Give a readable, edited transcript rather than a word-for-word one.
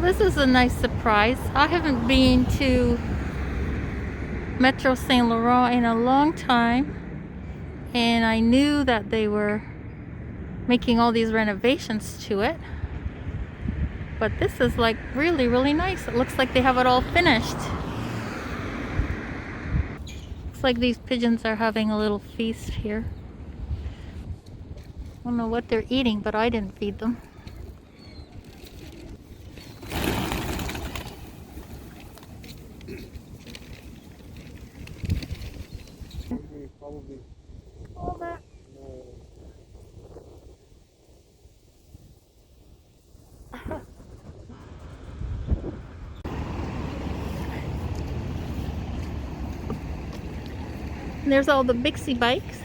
this is a nice surprise. I haven't been to Metro Saint-Laurent in a long time, and I knew that they were making all these renovations to it, but this is like really, really nice. It looks like they have it all finished. Looks like these pigeons are having a little feast here. I don't know what they're eating, but I didn't feed them. Probably. All that. And there's all the Bixie bikes.